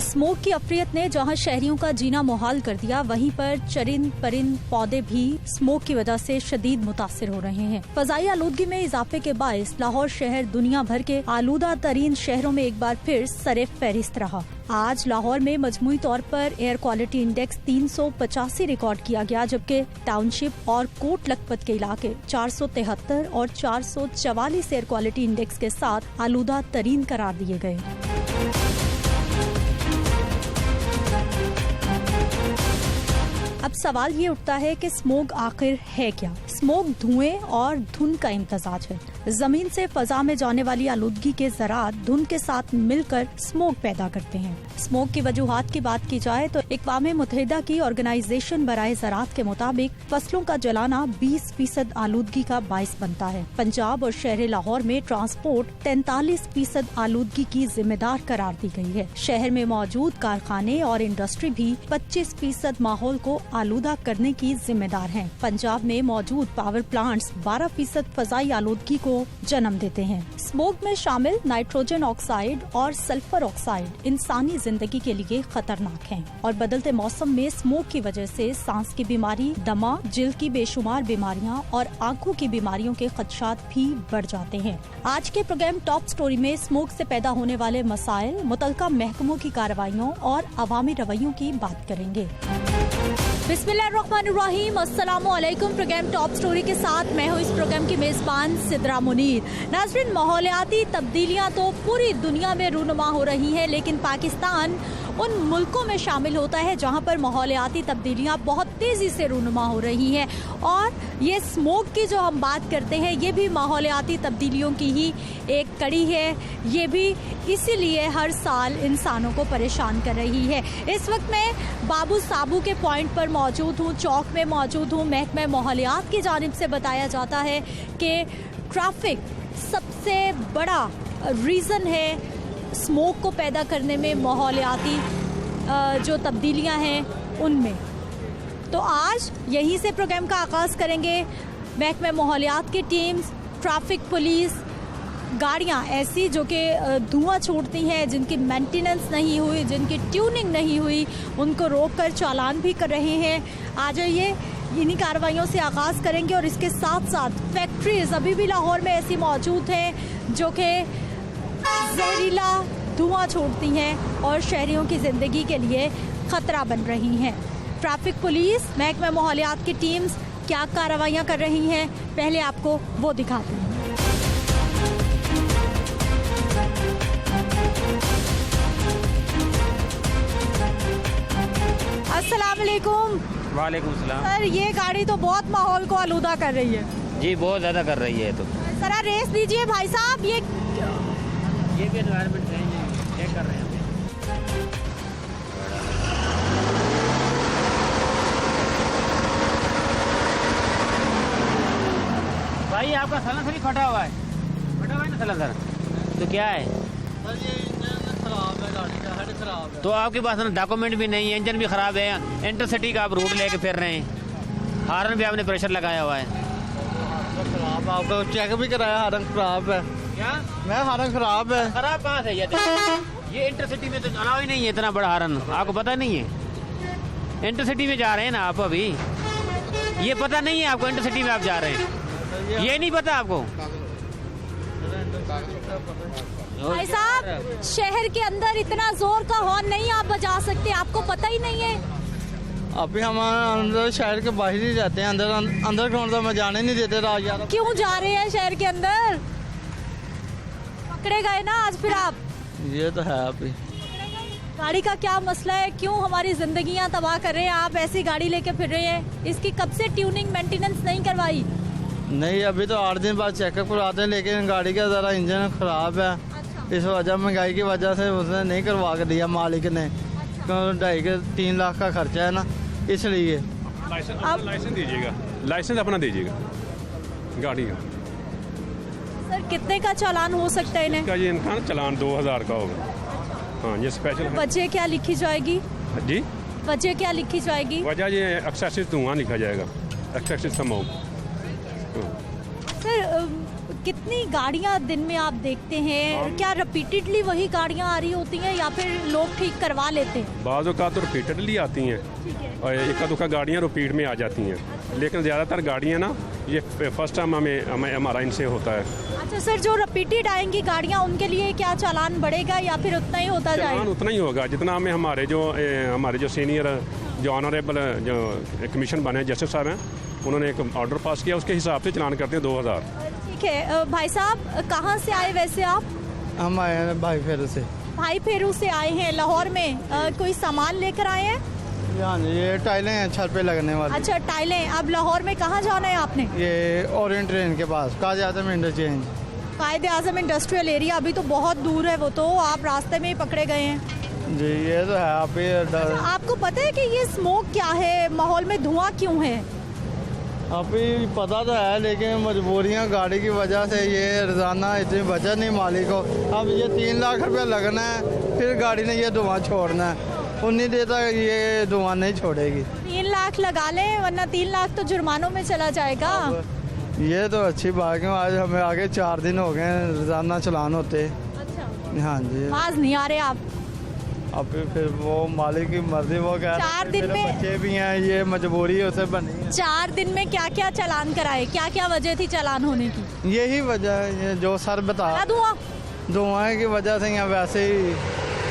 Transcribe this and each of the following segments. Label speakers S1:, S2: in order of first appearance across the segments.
S1: Smoke की अफरियत ने जहां शहरियों का जीना मुहाल कर दिया, वहीं पर चरिंद परिंद पौधे भी स्मोक की वजह से शदीद मुतासिर हो रहे हैं। फजाई आलूदगी में इजाफे के बायस लाहौर शहर दुनिया भर के आलूदा तरीन शहरों में एक बार फिर सरे फहरिस्त रहा। आज लाहौर में मजमूई तौर पर एयर क्वालिटी इंडेक्स 385 रिकॉर्ड किया गया, जबकि टाउनशिप और कोट लखपत के इलाके 473 और 444 एयर क्वालिटी इंडेक्स के साथ आलूदा तरीन करार दिए गए। अब सवाल ये उठता है कि स्मोक आखिर है क्या? स्मोक धुएं और धुंध का इम्तजाज है। जमीन से फजा में जाने वाली आलूदगी के ज़रात धुंध के साथ मिलकर स्मोक पैदा करते हैं। स्मोक की वजूहात की बात की जाए तो अक़वाम मुत्तहिदा की ऑर्गेनाइजेशन बराए ज़राअत के मुताबिक फसलों का जलाना 20% आलूदगी का बाइस बनता है। पंजाब और शहर लाहौर में ट्रांसपोर्ट 43% आलूदगी की जिम्मेदार करार दी गई है। शहर में मौजूद कारखाने और इंडस्ट्री भी 25% माहौल को आलूदा करने की जिम्मेदार हैं। पंजाब में मौजूद पावर प्लांट्स 12% फजाई आलूदगी को जन्म देते हैं। स्मोक में शामिल नाइट्रोजन ऑक्साइड और सल्फर ऑक्साइड इंसानी जिंदगी के लिए खतरनाक हैं और बदलते मौसम में स्मोक की वजह से सांस की बीमारी, दमा, जिल्द की बेशुमार बीमारियां और आंखों की बीमारियों के खदशात भी बढ़ जाते हैं। आज के प्रोग्राम टॉप स्टोरी में स्मोक से पैदा होने वाले मसाइल, मुतल्लिका महकमों की कार्रवाइयों और अवामी रवैयों की बात करेंगे। बिस्मिल्लाहिर्रहमानिर्रहीम, अस्सलामुअलैकुम। प्रोग्राम टॉप स्टोरी के साथ मैं हूँ इस प्रोग्राम की मेजबान सिद्रा मुनीर। नाज़रीन, माहौलियाती तब्दीलियाँ तो पूरी दुनिया में रूनुमा हो रही हैं, लेकिन पाकिस्तान उन मुल्कों में शामिल होता है जहाँ पर माहौलियाती तब्दीलियाँ बहुत तेज़ी से रूनुमा हो रही हैं। और ये स्मोक की जो हम बात करते हैं, ये भी माहौलियाती तब्दीलियों की ही एक कड़ी है। ये भी इसीलिए हर साल इंसानों को परेशान कर रही है। इस वक्त मैं बाबू साबू के पॉइंट पर मौजूद हूँ, चौक में मौजूद हूँ। महकमा माहौलियात की जानिब से बताया जाता है कि ट्रैफिक सबसे बड़ा रीज़न है स्मोक को पैदा करने में, माहौलियाती जो तब्दीलियां हैं उनमें। तो आज यहीं से प्रोग्राम का आगाज़ करेंगे। महकमा माहौलियात की टीम्स, ट्रैफिक पुलिस, गाड़ियां ऐसी जो कि धुआं छोड़ती हैं, जिनकी मेंटेनेंस नहीं हुई, जिनकी ट्यूनिंग नहीं हुई, उनको रोककर चालान भी कर रहे हैं। आ जाइए, इन्हीं कार्रवाइयों से आगाज़ करेंगे। और इसके साथ साथ फैक्ट्रीज अभी भी लाहौर में ऐसी मौजूद हैं जो कि जहरीला धुआं छोड़ती हैं और शहरियों की ज़िंदगी के लिए ख़तरा बन रही हैं। ट्रैफिक पुलिस, महकमा माहौलियात की टीम्स क्या कार्रवाइयाँ कर रही हैं, पहले आपको वो दिखाते हैं। अस्सलाम वालेकुम।
S2: वालेकुम सलाम।
S1: सर, ये गाड़ी तो बहुत माहौल को आलूदा कर रही है।
S2: जी, बहुत ज़्यादा कर रही है। तो
S1: जरा रेस दीजिए भाई साहब।
S2: ये भी एनवायरनमेंट चेक कर रहे हैं। भाई, आपका सलेंसर ही फटा हुआ है। फटा हुआ है ना सलेंसर? तो क्या है
S3: सर? ये इंजन खराब है, गाड़ी का हेड खराब है।
S2: तो आपके पास ना डॉक्यूमेंट भी नहीं है, इंजन भी खराब है, इंटरसिटी का आप रूट लेके फिर रहे हैं, हार्न भी आपने प्रेशर लगाया हुआ है।
S3: खराब, आपका चेक भी कराया, हार्न खराब है।
S2: क्या?
S3: मैं हार्न खराब है।
S2: खराब कहाँ से? ये इंटरसिटी में तो अलाउ ही नहीं है इतना बड़ा हार्न, आपको पता नहीं है? इंटरसिटी में जा रहे हैं ना आप अभी, ये पता नहीं है आपको? इंटरसिटी में आप जा रहे हैं, ये नहीं पता आपको?
S1: भाई साहब, शहर के अंदर इतना जोर का हॉर्न नहीं आप बजा सकते, आपको पता ही नहीं है?
S3: अभी हम अंदर शहर के बाहर ही जाते हैं, अंदर ग्राउंड तो हमें जाने नहीं देते।
S1: क्यों जा रहे हैं शहर के अंदर? पकड़े गए ना आज फिर आप?
S3: ये तो है। अभी
S1: गाड़ी का क्या मसला है? क्यों हमारी जिंदगियां तबाह कर रहे हैं? आप ऐसी गाड़ी लेके फिर रहे हैं, इसकी कब से ट्यूनिंग मेंटेनेंस नहीं करवाई?
S3: नहीं, अभी तो 8 दिन बाद चेकअप करवाते हैं, लेकिन गाड़ी का ज़रा इंजन खराब है।
S1: अच्छा।
S3: इस वजह महंगाई की वजह से उसने नहीं करवा कर दिया मालिक ने।
S1: अच्छा।
S3: 2.5-3 लाख का खर्चा है ना, इसलिए।
S4: लाइसेंस दीजिएगा, लाइसेंस अपना दीजिएगा गाड़ी का।
S1: सर, कितने का चालान हो सकता है इन्हें?
S4: इसका ये इनका चालान 2000 का होगा। हाँ, ये स्पेशल है।
S1: वजह क्या लिखी जाएगी?
S4: जी,
S1: वजह क्या लिखी जाएगी?
S4: वजह ये एक्सेसिव धुआं लिखा जाएगा, एक्सेसिव स्मोक।
S1: सर, कितनी गाड़ियां दिन में आप देखते हैं? क्या रिपीटेडली वही गाड़ियां आ रही होती हैं या फिर लोग ठीक करवा लेते हैं?
S4: बाज़ औक़ात तो रिपीटेडली आती हैं और इक्का दुक्का गाड़ियाँ रिपीट में आ जाती हैं, लेकिन ज़्यादातर गाड़ियाँ ना ये फर्स्ट टाइम हमारा इनसे होता है।
S1: अच्छा सर, जो रिपीटेड आएंगी गाड़ियां उनके लिए क्या चालान बढ़ेगा या फिर उतना ही होता
S4: चालान
S1: जाएगा?
S4: उतना ही होगा जितना हमें हमारे जो सीनियर जो ऑनरेबल जो कमीशन बने जस्टिस साहब हैं, उन्होंने एक ऑर्डर पास किया, उसके हिसाब से चालान करते हैं 2000।
S1: ठीक है भाई साहब, कहाँ से आए वैसे आप?
S3: हम आए हैं भाई फेरू से।
S1: भाई फेरू से आए हैं लाहौर में। कोई सामान लेकर आए हैं?
S3: हाँ जी, ये टाइलें हैं छत पे लगने वाली।
S1: अच्छा टाइलें। अब लाहौर में कहाँ जाना है आपने?
S3: ये ओरिएंट ट्रेन के पास काज़ी आज़म इंटरचेंज।
S1: कायद आज़म इंडस्ट्रियल एरिया अभी तो बहुत दूर है, वो तो आप रास्ते में ही पकड़े गए हैं।
S3: जी ये तो है। आप ये
S1: आपको पता है कि ये स्मोक क्या है, माहौल में धुआं क्यों है?
S3: अभी पता तो है, लेकिन मजबूरियां गाड़ी की वजह से ये रोज़ाना इतनी बचत नहीं मालिक को। अब ये 3 लाख रुपया लगना है, फिर गाड़ी ने ये धुआं छोड़ना है, उन्हीं देर तक ये धुआं नहीं छोड़ेगी।
S1: 3 लाख लगा लें, वरना 3 लाख तो जुर्मानों में चला जाएगा।
S3: ये तो अच्छी बात है, आज हमें आगे 4 दिन हो गए रोज़ाना चलान होते।
S1: अच्छा,
S3: हाँ जी।
S1: आज नहीं आ रहे आप?
S3: अब फिर वो मालिक की मर्जी, वो कह
S1: 4 दिन में
S3: बच्चे भी हैं, ये मजबूरी उसे बनी है।
S1: 4 दिन में क्या क्या चालान कराए? क्या क्या वजह थी चालान होने की?
S3: यही वजह है, ये जो सर बता
S1: धुआं
S3: धुआं की वजह से, या वैसे ही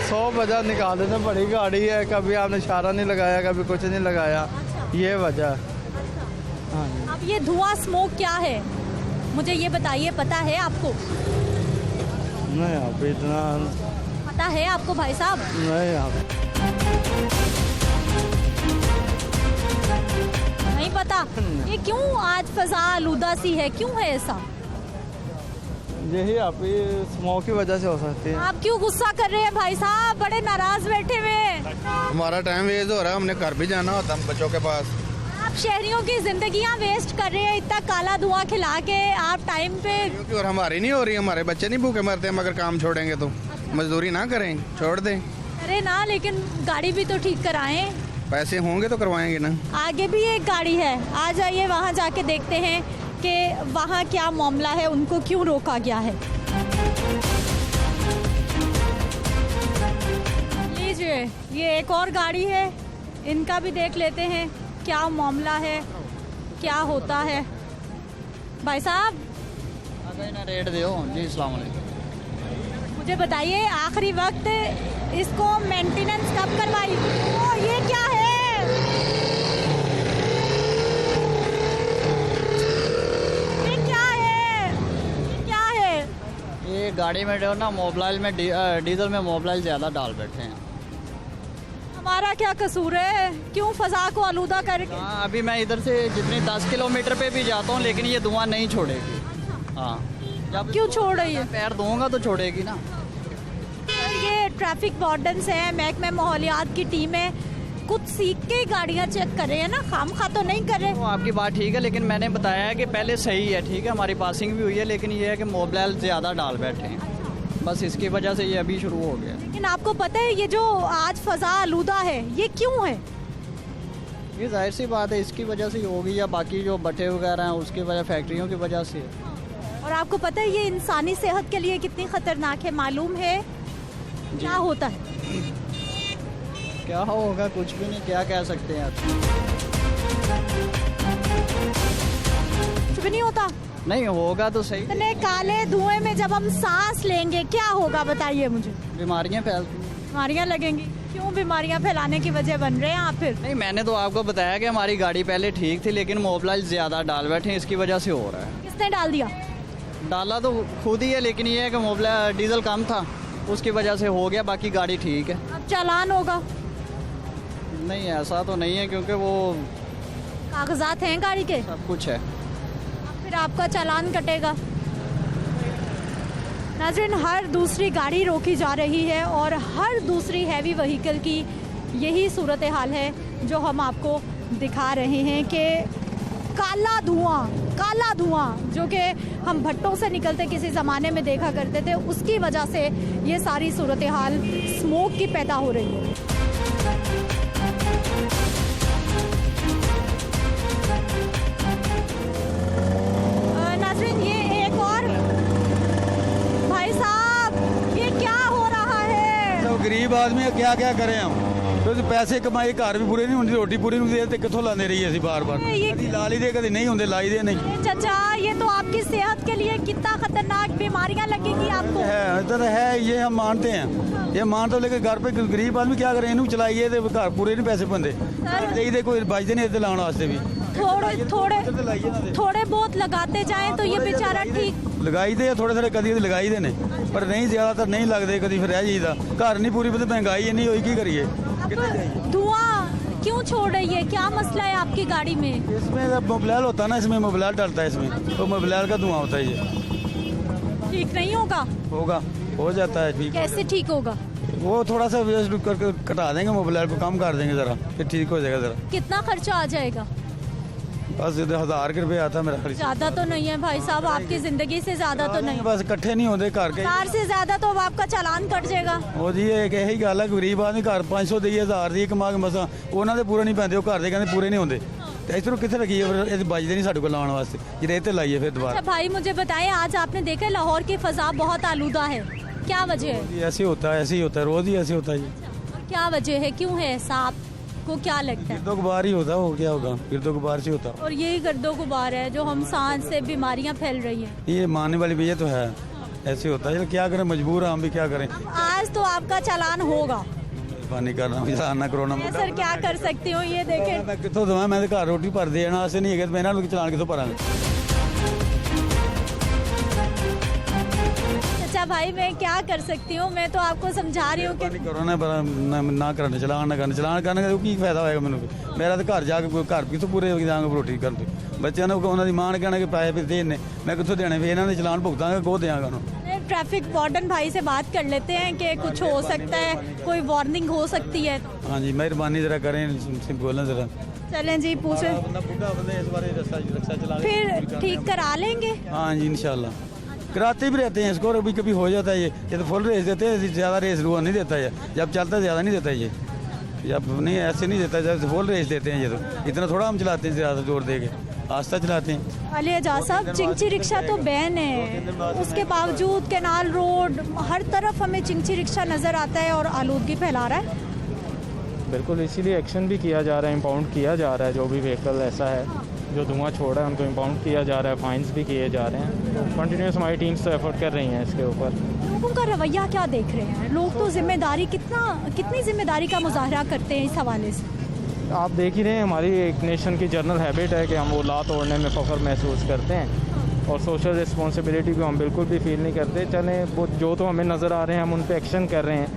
S3: 100 वजह निकाल देते। बड़ी गाड़ी है, कभी आपने इशारा नहीं लगाया, कभी कुछ नहीं लगाया, ये वजह है। हाँ जी।
S1: अब ये धुआं स्मोक क्या है, मुझे ये बताइए, पता है आपको?
S3: नहीं आप इतना
S1: पता है आपको भाई साहब?
S3: नहीं आप
S1: नहीं पता? ये क्यों आज फजा आलूदा सी है, क्यों है ऐसा?
S3: यही आप स्मोक की वजह से हो सकती है।
S1: आप क्यों गुस्सा कर रहे हैं भाई साहब? बड़े नाराज बैठे हुए हैं।
S5: हमारा टाइम वेस्ट हो रहा है, हमने घर भी जाना होता है बच्चों के पास।
S1: आप शहरियों की जिंदगियां वेस्ट कर रहे हैं, इतना काला धुआं खिला के आप टाइम पे।
S5: क्योंकि और हमारी नहीं हो रही, हमारे बच्चे नहीं भूखे मरते हम अगर काम छोड़ेंगे तो। मजदूरी ना करें, छोड़ दें।
S1: अरे ना, लेकिन गाड़ी भी तो ठीक कराएं।
S5: पैसे होंगे तो करवाएंगे ना।
S1: आगे भी एक गाड़ी है, आ जाइए वहाँ जाके देखते हैं कि वहाँ क्या मामला है, उनको क्यों रोका गया है। लीजिए, ये एक और गाड़ी है, इनका भी देख लेते हैं क्या मामला है, क्या होता है। भाई साहब
S3: रेट दो जी। अस्सलाम वालेकुम।
S1: मुझे बताइए, आखिरी वक्त इसको मेंटेनेंस कब करवाई? ओ ये क्या है? ये क्या है? ये क्या है?
S6: ये गाड़ी में जो ना मोबाइल में डीजल में मोबाइल ज़्यादा डाल बैठे हैं।
S1: हमारा क्या कसूर है, क्यों फजा को आलूदा करके?
S6: हाँ, अभी मैं इधर से जितनी 10 किलोमीटर पे भी जाता हूँ, लेकिन ये धुआं नहीं छोड़ेगी। हाँ, जब
S1: क्यों छोड़ रही है?
S6: पैर धोऊंगा तो छोड़ेगी ना।
S1: सर ये ट्रैफिक वार्डन्स हैं, महकमे माहौलियात की टीम है, कुछ सीख के गाड़ियाँ चेक कर रहे हैं ना, खामखा तो नहीं कर रहे।
S6: तो आपकी बात ठीक है, लेकिन मैंने बताया है कि पहले सही है, ठीक है, हमारी पासिंग भी हुई है, लेकिन ये है कि मोबाइल ज़्यादा डाल बैठे हैं, बस इसकी वजह से ये अभी शुरू हो गया।
S1: लेकिन आपको पता है ये जो आज फजा आलूदा है, ये क्यों है?
S6: ये जाहिर सी बात है, इसकी वजह से ही होगी, या बाकी जो भट्टे वगैरह हैं उसकी वजह, फैक्ट्रियों की वजह से।
S1: और आपको पता है ये इंसानी सेहत के लिए कितनी खतरनाक है, मालूम है? क्या होता है?
S6: क्या होगा, कुछ भी नहीं, क्या कह सकते हैं।
S1: कुछ भी नहीं होता?
S6: नहीं होगा तो सही।
S1: इतने काले धुएं में जब हम सांस लेंगे क्या होगा, बताइए मुझे।
S6: बीमारियां फैलती हैं।
S1: बीमारियां लगेंगी? क्यों बीमारियां फैलाने की वजह बन रहे हैं आप फिर?
S6: नहीं, मैंने तो आपको बताया कि हमारी गाड़ी पहले ठीक थी, लेकिन मोबाइल ज़्यादा डाल बैठे हैं, इसकी वजह से हो रहा है।
S1: किसने डाल दिया?
S6: डाला तो खुद ही है, लेकिन ये है कि मोबाइल डीजल कम था, उसकी वजह से हो गया, बाकी गाड़ी ठीक है।
S1: अब चालान होगा?
S6: नहीं, ऐसा तो नहीं है, क्योंकि वो
S1: कागजात हैं गाड़ी के,
S6: सब कुछ है।
S1: फिर आपका चालान कटेगा। नाज़रीन, हर दूसरी गाड़ी रोकी जा रही है और हर दूसरी हैवी व्हीकल की यही सूरत हाल है जो हम आपको दिखा रहे हैं कि काला धुआं जो कि हम भट्टों से निकलते किसी ज़माने में देखा करते थे, उसकी वजह से ये सारी सूरत हाल स्मोक की पैदा हो रही है। नाज़रीन, ये एक और
S7: गरीब आदमी है, क्या क्या करें हम। तो पैसे कमाए, घर भी पूरे नहीं होंगे, रोटी पूरी नहीं होती, कितों लाने रही असी बार बार। कभी ला ली दे, कभी नहीं होंगे, लाई दे नहीं।
S1: चाचा ये तो आपकी सेहत के लिए कितना खतरनाक बीमारियां लगेंगी आपको।
S7: है इधर है, ये हम मानते हैं, ये मानते हो, लेकिन घर पे गरीब आदमी क्या करें, इन्हू चलाइए तो घर पूरे नहीं पैसे बनते, दे कोई बचते नहीं इधर लाने वास्ते भी।
S1: थोड़े बहुत लगाते जाएं तो ये बेचारा ठीक
S7: लगाई दे, थोड़े कदी लगाई दे ने, पर नहीं ज्यादातर नहीं लगते, कभी फिर रह जाइदा। घर नहीं पूरी, महंगाई नहीं होई, की करिए।
S1: धुआं क्यों छोड़ रही है, क्या मसला है आपकी गाड़ी में?
S7: इसमें मोबिलाल होता है ना, इसमें मोबिलाल डलता है, इसमें तो मोबिलाल का धुआं होता है। ये
S1: ठीक नहीं होगा?
S7: होगा, हो जाता है ठीक।
S1: कैसे ठीक होगा?
S7: वो थोड़ा सा करके कटा देंगे, मोबिलाल को कम कर देंगे जरा, फिर ठीक हो जाएगा जरा।
S1: कितना खर्चा आ जाएगा?
S7: बस 1000 के रुपये आता मेरा खर्च।
S1: ज्यादा तो नहीं है भाई साहब, आपकी जिंदगी से ज्यादा तो नहीं।
S7: बस इकट्ठे नहीं होते घर के।
S1: 1000 से ज्यादा तो अब आपका चालान कट जाएगा।
S7: ਉਹ ਜੀ ਇੱਕ ਇਹੀ ਗੱਲ ਹੈ, ਗਰੀਬ ਆਦਮੀ ਘਰ 500 ਦੇਈਏ, 1000 ਦੀ ਕਮਾ ਕੇ ਮਸਾਂ ਉਹਨਾਂ ਦੇ ਪੂਰੇ ਨਹੀਂ ਪੈਂਦੇ, ਉਹ ਘਰ ਦੇ ਕਹਿੰਦੇ ਪੂਰੇ ਨਹੀਂ ਹੁੰਦੇ, ਤੇ ਇਸ ਨੂੰ ਕਿੱਥੇ ਰੱਖੀਏ, ਫਿਰ ਇਹ ਬਚਦੇ ਨਹੀਂ ਸਾਡੇ ਕੋਲ ਲਾਉਣ ਵਾਸਤੇ, ਜੇ ਇਹ ਤੇ ਲਾਈਏ ਫਿਰ ਦੁਬਾਰਾ।
S1: अच्छा भाई मुझे बताएं, आज आपने देखा लाहौर की फजा बहुत आलूदा है, क्या वजह है?
S7: ऐसे होता है, ऐसे ही होता है, रोज ही ऐसे होता है जी।
S1: क्या वजह है, क्यों है ऐसा, आपको क्या लगता है?
S7: गिरदो गुबार ही होता है, हो क्या होगा, गिरदो गुबार से होता है।
S1: और यही गर्दो गुबार है जो हम सांस से बीमारियां फैल रही हैं।
S7: ये मानने वाली वजह तो है, ऐसे होता है, क्या करें, मजबूर हैं हम भी, क्या करें।
S1: आज तो आपका चालान होगा।
S7: पानी करना ना करोना
S1: मैं सर क्या कर सकती हूँ, ये देखें।
S7: मैं कितों दवा, मैं घर रोटी भर देना ऐसे नहीं है, मैं इन्होंने चलान कितों भरांगे।
S1: अच्छा भाई मैं क्या कर सकती हूँ, मैं तो आपको समझा रही हूँ कि
S7: करो ना करना, चलान चलान करने का की फायदा होएगा मैनू, मेरा तो घर जाके कोई घर कितों पूरे जाएंगे रोटी करते, बच्चों ने उन्होंने मां ने कहना कि पैसे फिर देने, मैं कितों देने, फिर इन्होंने चलान भुगतांगा, को देंगा उन्होंने।
S1: ट्रैफिक वार्डन भाई से बात कर लेते हैं कि कुछ हो सकता है, कोई वार्निंग हो सकती है।
S7: हाँ जी, मेहरबानी जरा करें, बोलें जरा।
S1: चलें जी पूछे, फिर ठीक करा लेंगे।
S7: हाँ जी इंशाल्लाह कराते भी रहते हैं इसको, कभी कभी हो जाता है, ये तो फुल रेस देते हैं, ज़्यादा रेस रुआ नहीं देता है, जब चलता है ज़्यादा नहीं देता है, ये जब नहीं ऐसे नहीं देता, जब फुल रेस देते हैं, ये तो इतना थोड़ा हम चलाते हैं, ज़्यादा जोर दे के आस्था चलाते हैं।
S1: अली एजाज साहब, चिंची रिक्शा तो बैन है, उसके बावजूद कैनाल रोड हर तरफ हमें चिंची रिक्शा नज़र आता है और आलूदगी फैला रहा है।
S8: बिल्कुल, इसीलिए एक्शन भी किया जा रहा है, इम्पाउंड किया जा रहा है, जो भी व्हीकल ऐसा है जो धुआं छोड़ रहा है उनको इम्पाउंड किया जा रहा है, फाइन्स भी किए जा रहे हैं। तो कंटिन्यूस हमारी टीम्स तो एफर्ट कर रही हैं इसके ऊपर।
S1: लोगों का रवैया क्या देख रहे हैं, लोग तो जिम्मेदारी कितनी जिम्मेदारी का मुजाहरा करते हैं इस हवाले से?
S8: आप देख ही रहे हैं, हमारी एक नेशन की जनरल हैबिट है कि हम वो ला तोड़ने में फ़ख्र महसूस करते हैं और सोशल रिस्पॉन्सिबिलिटी को हम बिल्कुल भी फील नहीं करते। चलें वो जो तो हमें नज़र आ रहे हैं हम उन पर एक्शन कर रहे हैं।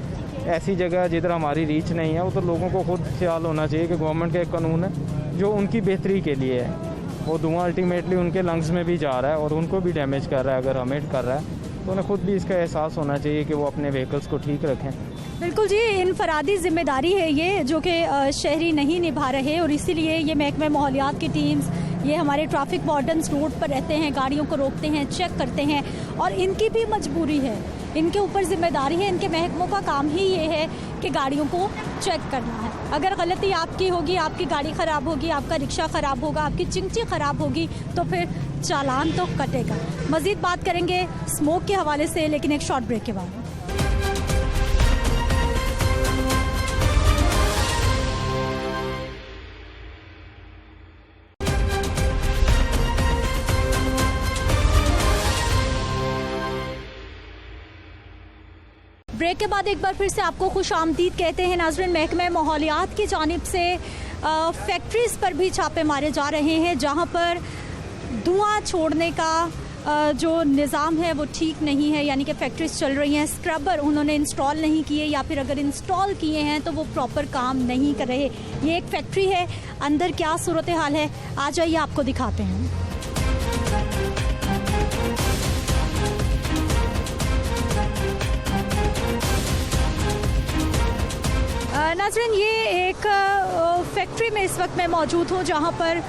S8: ऐसी जगह जिधर हमारी रीच नहीं है वो तो लोगों को खुद ख्याल होना चाहिए कि गवर्नमेंट का एक कानून है जो उनकी बेहतरी के लिए है, वो धुआं अल्टीमेटली उनके लंग्स में भी जा रहा है और उनको भी डैमेज कर रहा है, अगर हमें कर रहा है तो उन्हें खुद भी इसका एहसास होना चाहिए कि वो अपने व्हीकल्स को ठीक रखें।
S1: बिल्कुल जी, इनफरादी जिम्मेदारी है ये जो कि शहरी नहीं निभा रहे और इसीलिए ये महकमे माहौलियात की टीम्स, ये हमारे ट्रैफिक वार्डन्स रोड पर रहते हैं, गाड़ियों को रोकते हैं, चेक करते हैं और इनकी भी मजबूरी है, इनके ऊपर जिम्मेदारी है, इनके महकमों का काम ही ये है कि गाड़ियों को चेक करना है। अगर गलती आपकी होगी, आपकी गाड़ी ख़राब होगी, आपका रिक्शा ख़राब होगा, आपकी चिंची ख़राब होगी तो फिर चालान तो कटेगा। मज़ीद बात करेंगे स्मोक के हवाले से, लेकिन एक शॉर्ट ब्रेक के बाद। ब्रेक के बाद एक बार फिर से आपको खुश आमदीद कहते हैं नाज़रीन। महकमे माहौलियात की जानिब से फैक्ट्रीज़ पर भी छापे मारे जा रहे हैं जहां पर धुआं छोड़ने का जो निज़ाम है वो ठीक नहीं है, यानी कि फैक्ट्रीज चल रही हैं, स्क्रबर उन्होंने इंस्टॉल नहीं किए या फिर अगर इंस्टॉल किए हैं तो वो प्रॉपर काम नहीं कर रहे। ये एक फैक्ट्री है, अंदर क्या सूरत हाल है आ जाइए आपको दिखाते हैं। नाज़रीन, ये एक फैक्ट्री में इस वक्त मैं मौजूद हूँ जहाँ पर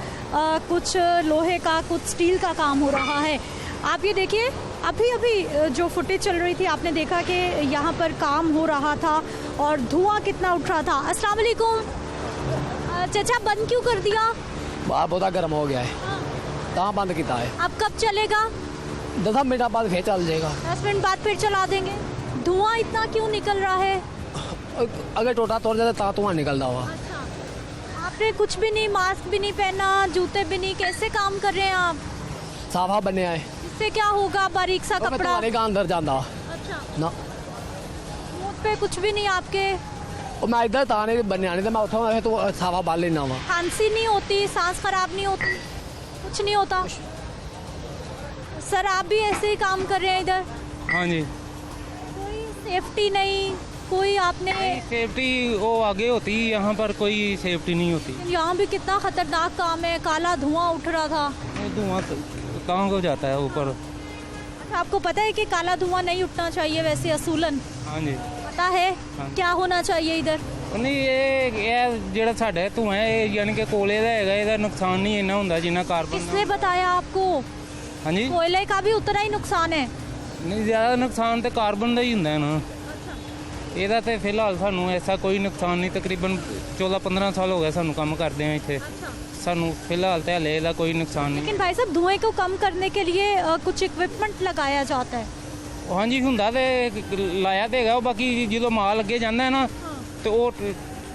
S1: कुछ लोहे का कुछ स्टील का काम हो रहा है। आप ये देखिए, अभी जो फुटेज चल रही थी आपने देखा कि यहाँ पर काम हो रहा था और धुआं कितना उठ रहा था। अस्सलाम वालेकुम चाचा, बंद क्यों कर दिया?
S9: बाहर बहुत गर्म हो गया है, कहाँ बंद किया है।
S1: अब कब चलेगा?
S9: 10 मिनट बाद फिर चल जाएगा।
S1: 10 मिनट बाद फिर चला देंगे। धुआं इतना क्यों निकल रहा है?
S9: अगर टोटा तोड़ जाता ता धुआं निकलता हुआ।
S1: आपने कुछ भी नहीं, मास्क भी नहीं पहना, जूते भी नहीं, कैसे काम कर रहे हैं आप?
S9: साफा बने आए
S1: इससे क्या होगा? बारीक सा कपड़ा
S9: तुम्हारे का अंदर जाता
S1: अच्छा,
S9: ना।
S1: मुंह पे कुछ भी नहीं आपके?
S9: और मैं इधर ताने बनने आने मैं उठा तो साफा बाल लेना हुआ।
S1: खांसी नहीं होती, सांस खराब नहीं होती, कुछ नहीं होता? सर आप भी ऐसे ही काम कर रहे हैं इधर?
S8: हाँ जी,
S1: कोई सेफ्टी नहीं, कोई आपने?
S8: सेफ्टी वो आगे होती, यहाँ पर कोई सेफ्टी नहीं होती।
S1: यहाँ भी कितना खतरनाक काम है, काला धुआं उठ रहा था।
S8: धुआं कहाँ को जाता है ऊपर?
S1: अच्छा, आपको पता है कि काला धुआं नहीं उठना चाहिए वैसे असूलन?
S8: हाँ जी
S1: पता है क्या होना चाहिए इधर?
S8: नहीं ये ਜਿਹੜਾ ਸਾਡਾ ਧੂਆਂ ਹੈ ਯਾਨੀ ਕਿ ਕੋਲੇ ਦਾ ਹੈਗਾ, ਇਹਦਾ ਨੁਕਸਾਨ ਨਹੀਂ ਇੰਨਾ ਹੁੰਦਾ ਜਿੰਨਾ ਕਾਰਬਨ।
S1: किसने बताया आपको?
S8: हाँ जी,
S1: कोयले का भी उतना ही नुकसान है?
S8: ਨਹੀਂ ਜ਼ਿਆਦਾ ਨੁਕਸਾਨ ਤੇ ਕਾਰਬਨ ਦਾ ਹੀ ਹੁੰਦਾ ਹੈ ਨਾ। ਇਹਦਾ ਤੇ ਫਿਲਹਾਲ ਸਾਨੂੰ ਐਸਾ ਕੋਈ ਨੁਕਸਾਨ ਨਹੀਂ, ਤਕਰੀਬਨ 14-15 ਸਾਲ ਹੋ ਗਏ ਸਾਨੂੰ ਕੰਮ ਕਰਦੇ ਆ ਇੱਥੇ, ਸਾਨੂੰ ਫਿਲਹਾਲ ਤੇ ਹਲੇ ਇਹਦਾ ਕੋਈ ਨੁਕਸਾਨ ਨਹੀਂ।
S1: लेकिन भाई साहब धुएं को कम करने के लिए कुछ इक्विपमेंट लगाया जाता है।
S8: ਹਾਂਜੀ ਹੁੰਦਾ ਤੇ ਲਾਇਆ ਤੇ ਹੈਗਾ, ਬਾਕੀ ਜਦੋਂ ਮਾਲ ਅੱਗੇ ਜਾਂਦਾ ਹੈ ਨਾ ਤੇ ਉਹ